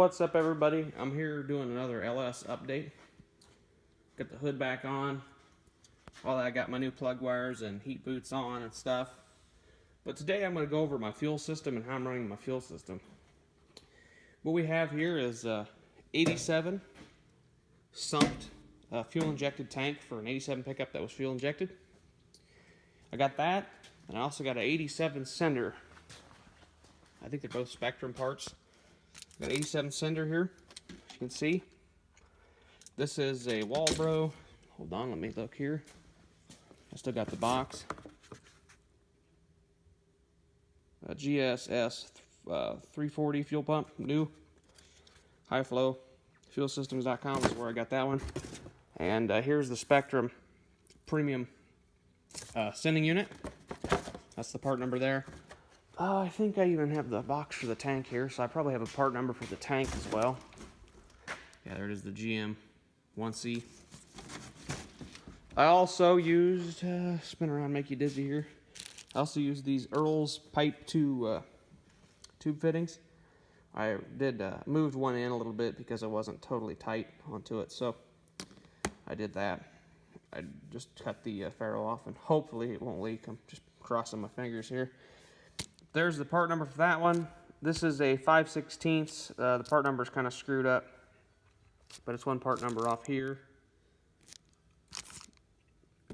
What's up, everybody? I'm here doing another LS update. Got the hood back on. Well, I got my new plug wires and heat boots on and stuff. But today I'm going to go over my fuel system and how I'm running my fuel system. What we have here is 87 sumped fuel injected tank for an 87 pickup that was fuel injected. I got that, and I also got an 87 sender. I think they're both Spectrum parts. Got 87 sender here, as you can see. This is a Walbro. Hold on, let me look here. I still got the box. A GSS 340 fuel pump, new, high flow. Fuelsystems.com is where I got that one. And here's the Spectrum premium sending unit. That's the part number there. I think I even have the box for the tank here, so I probably have a part number for the tank as well. Yeah, there it is, the GM 1C. I also used, spin around, make you dizzy here. I also used these Earl's pipe tube fittings. I did moved one in a little bit because I wasn't totally tight onto it, so I did that. I just cut the ferrule off, and hopefully it won't leak. I'm just crossing my fingers here. There's the part number for that one. This is a 5/16. The part number is kind of screwed up, but it's one part number off here.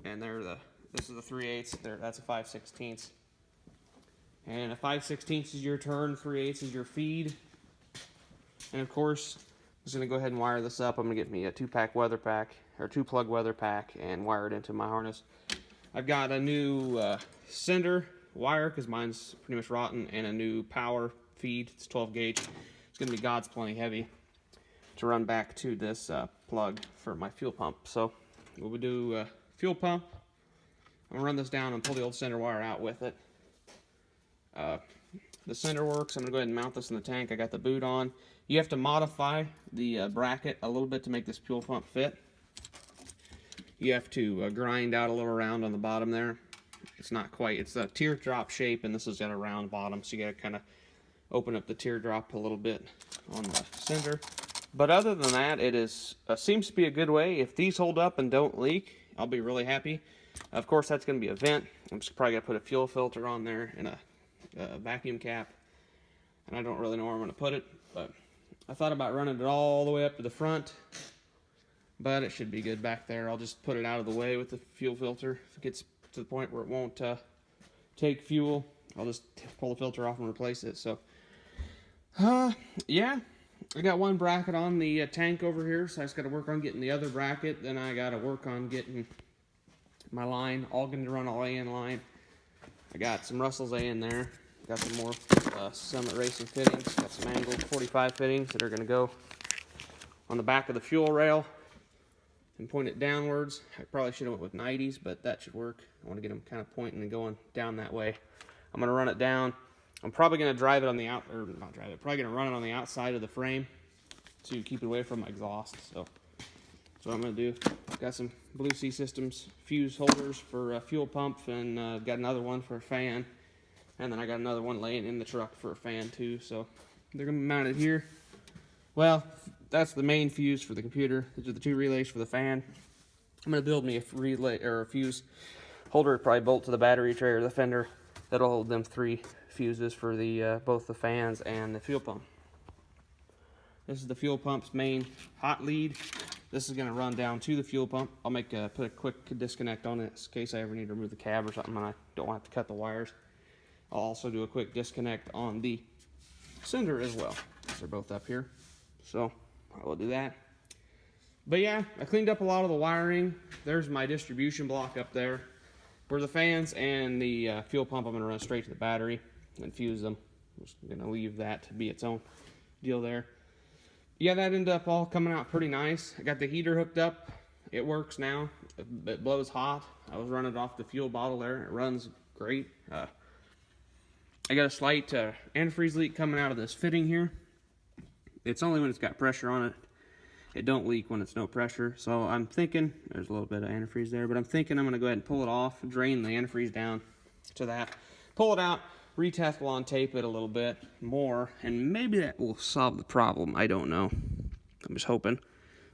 And this is the 3/8. There, that's a 5/16. And a 5/16 is your turn, 3/8 is your feed. And of course, I'm just gonna go ahead and wire this up. I'm gonna get me a 2-pack weather pack, or 2-plug weather pack, and wire it into my harness. I've got a new sender wire because mine's pretty much rotten, and a new power feed. It's 12 gauge. It's gonna be God's plenty heavy to run back to this plug for my fuel pump. So we'll do fuel pump. I'm gonna run this down and pull the old sender wire out with it. The sender works. I'm gonna go ahead and mount this in the tank. I got the boot on. You have to modify the bracket a little bit to make this fuel pump fit. You have to grind out a little round on the bottom there. It's not quite, it's a teardrop shape, and this has got a round bottom, so you gotta kind of open up the teardrop a little bit on the sender. But other than that, it is seems to be a good way. If these hold up and don't leak, I'll be really happy. Of course, that's gonna be a vent. I'm just probably gonna put a fuel filter on there and a vacuum cap, and I don't really know where I'm gonna put it, but I thought about running it all the way up to the front, but it should be good back there. I'll just put it out of the way with the fuel filter. If it gets to the point where it won't take fuel, I'll just pull the filter off and replace it. So yeah, I got one bracket on the tank over here, so I just got to work on getting the other bracket. Then I got to work on getting my line, all going to run all AN line. I got some Russell's A in there. Got some more Summit Racing fittings. Got some angled 45 fittings that are going to go on the back of the fuel rail and point it downwards. I probably should have went with 90s, but that should work. I want to get them kind of pointing and going down that way. I'm going to run it down. I'm probably going to drive it on the probably going to run it on the outside of the frame to keep it away from my exhaust. So that's what I'm going to do. Got some Blue Sea Systems fuse holders for a fuel pump, and got another one for a fan. And then I got another one laying in the truck for a fan too. So they're going to be mounted here. Well, that's the main fuse for the computer. These are the 2 relays for the fan. I'm going to build me a relay or a fuse holder, probably bolt to the battery tray or the fender. That'll hold them 3 fuses for the both the fans and the fuel pump. This is the fuel pump's main hot lead. This is going to run down to the fuel pump. I'll put a quick disconnect on it in case I ever need to remove the cab or something and I don't want to have to cut the wires. I'll also do a quick disconnect on the sender as well. They're both up here, so I will do that. But yeah, I cleaned up a lot of the wiring. There's my distribution block up there for the fans, and the fuel pump I'm going to run straight to the battery and fuse them. I'm just going to leave that to be its own deal there. Yeah, that ended up all coming out pretty nice. I got the heater hooked up. It works now. It blows hot. I was running it off the fuel bottle there. It runs great. I got a slight antifreeze leak coming out of this fitting here. It's only when it's got pressure on it. It don't leak when it's no pressure. So I'm thinking, there's a little bit of antifreeze there, but I'm thinking I'm going to go ahead and pull it off, drain the antifreeze down to that, pull it out, re-Teflon tape it a little bit more, and maybe that will solve the problem. I don't know. I'm just hoping.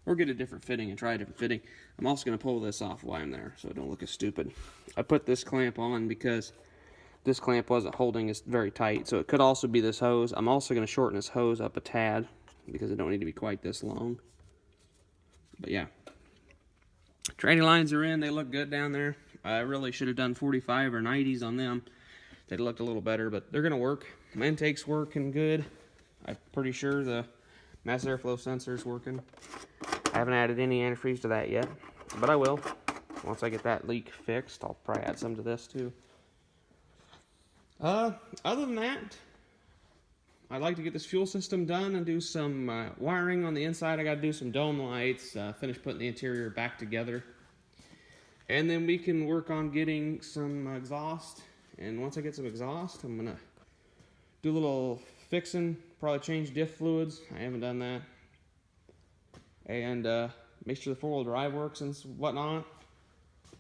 Or get a different fitting and try a different fitting. I'm also going to pull this off while I'm there so I don't look as stupid. I put this clamp on because this clamp wasn't holding it very tight, so it could also be this hose. I'm also going to shorten this hose up a tad because it don't need to be quite this long. But yeah. Tranny lines are in. They look good down there. I really should have done 45 or 90s on them. They'd looked a little better, but they're going to work. My intake's working good. I'm pretty sure the mass airflow sensor's working. I haven't added any antifreeze to that yet, but I will. Once I get that leak fixed, I'll probably add some to this too. Other than that, I'd like to get this fuel system done and do some wiring on the inside. I got to do some dome lights, finish putting the interior back together. And then we can work on getting some exhaust. And once I get some exhaust, I'm going to do a little fixing, probably change diff fluids. I haven't done that. And make sure the four-wheel drive works and whatnot.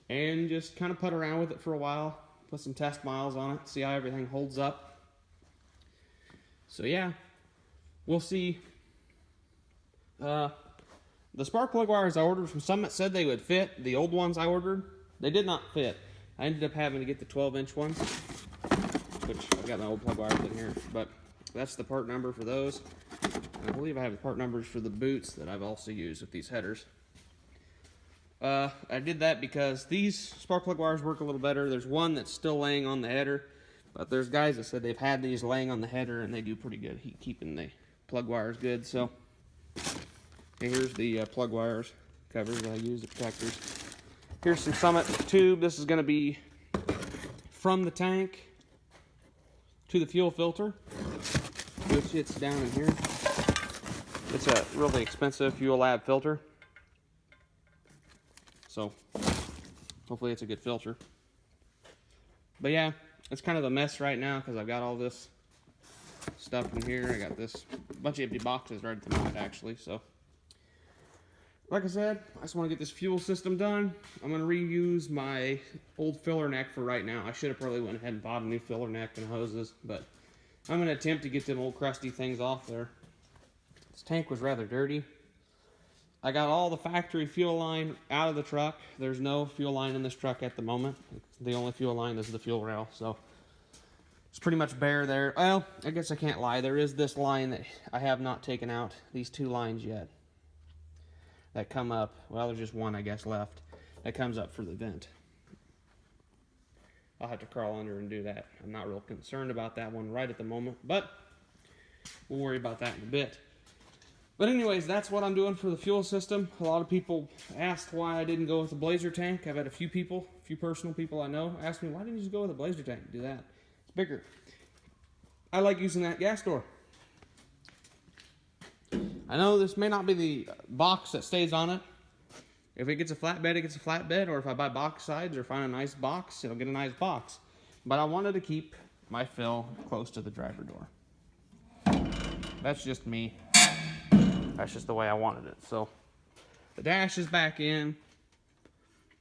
And just kind of putt around with it for a while. Put some test miles on it, see how everything holds up. So yeah, we'll see. The spark plug wires I ordered from Summit said they would fit. The old ones I ordered, they did not fit. I ended up having to get the 12-inch ones, which I've got my old plug wires in here. But that's the part number for those. And I believe I have the part numbers for the boots that I've also used with these headers. I did that because these spark plug wires work a little better. There's one that's still laying on the header, but there's guys that said they've had these laying on the header and they do pretty good, keeping the plug wires good. So here's the plug wires covers that I use, the protectors. Here's some Summit tube. This is going to be from the tank to the fuel filter, which sits down in here. It's a really expensive Fuel Lab filter. So, hopefully it's a good filter. But yeah, it's kind of a mess right now because I've got all this stuff in here. I got this bunch of empty boxes right at the moment, actually. So, like I said, I just want to get this fuel system done. I'm going to reuse my old filler neck for right now. I should have probably went ahead and bought a new filler neck and hoses, but I'm going to attempt to get them old crusty things off there. This tank was rather dirty. I got all the factory fuel line out of the truck. There's no fuel line in this truck at the moment. The only fuel line is the fuel rail, so it's pretty much bare there. Well, I guess I can't lie. There is this line that I have not taken out, these two lines yet, that come up. Well, there's just one, I guess, left that comes up for the vent. I'll have to crawl under and do that. I'm not real concerned about that one right at the moment, but we'll worry about that in a bit. But anyways, that's what I'm doing for the fuel system. A lot of people asked why I didn't go with the Blazer tank. I've had a few personal people I know ask me, why didn't you just go with a Blazer tank and do that? It's bigger. I like using that gas door. I know this may not be the box that stays on it. If it gets a flatbed, it gets a flatbed. Or if I buy box sides or find a nice box, it'll get a nice box. But I wanted to keep my fill close to the driver door. That's just me. That's just the way I wanted it. So the dash is back in.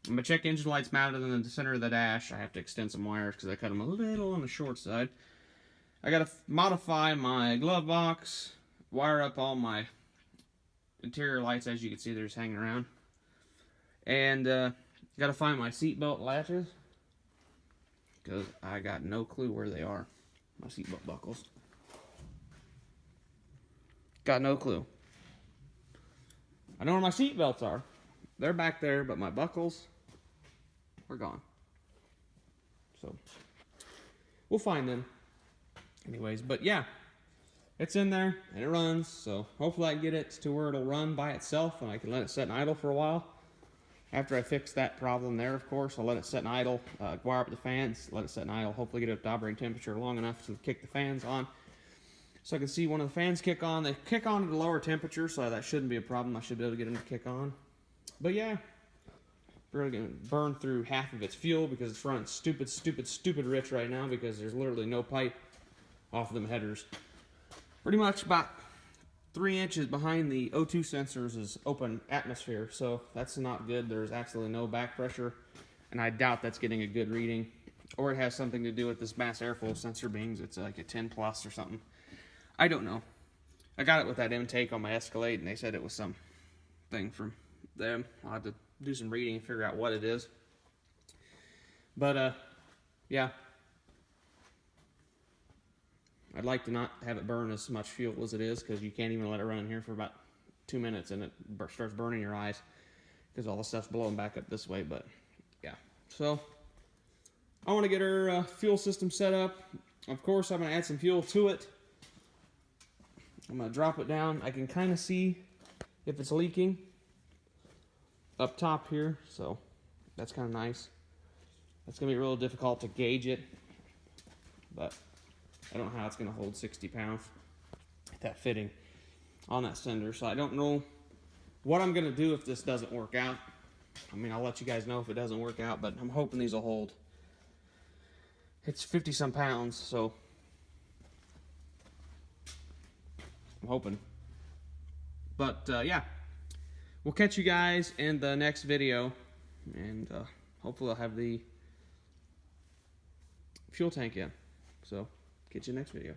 My check engine light's mounted in the center of the dash. I have to extend some wires because I cut them a little on the short side. I got to modify my glove box, wire up all my interior lights. As you can see, they're just hanging around. And got to find my seatbelt latches because I got no clue where they are. My seatbelt buckles. Got no clue. I know where my seat belts are. They're back there, but my buckles are gone. So, we'll find them. Anyways, but yeah, it's in there, and it runs, so hopefully I can get it to where it'll run by itself, and I can let it sit and idle for a while. After I fix that problem there, of course, I'll let it sit and idle, wire up the fans, let it sit and idle, hopefully get it up to operating temperature long enough to kick the fans on. So I can see one of the fans kick on. They kick on at a lower temperature, so that shouldn't be a problem. I should be able to get them to kick on. But yeah, we're going to burn through half of its fuel because it's running stupid rich right now because there's literally no pipe off of them headers. Pretty much about 3 inches behind the O2 sensors is open atmosphere, so that's not good. There's absolutely no back pressure, and I doubt that's getting a good reading. or it has something to do with this mass airflow sensor being it's like a 10 plus or something. I don't know. I got it with that intake on my Escalade, and they said it was some thing from them. I'll have to do some reading and figure out what it is. But yeah, I'd like to not have it burn as much fuel as it is, because you can't even let it run in here for about 2 minutes and it starts burning your eyes because all the stuff's blowing back up this way. But yeah, so I want to get her fuel system set up. Of course, I'm going to add some fuel to it. I'm going to drop it down. I can kind of see if it's leaking up top here, so that's kind of nice. It's going to be real difficult to gauge it, but I don't know how it's going to hold 60 pounds, that fitting on that sender. So I don't know what I'm going to do if this doesn't work out. I mean, I'll let you guys know if it doesn't work out, but I'm hoping these will hold. It's 50 some pounds, so I'm hoping. But yeah, we'll catch you guys in the next video, and hopefully I'll have the fuel tank in. So catch you next video.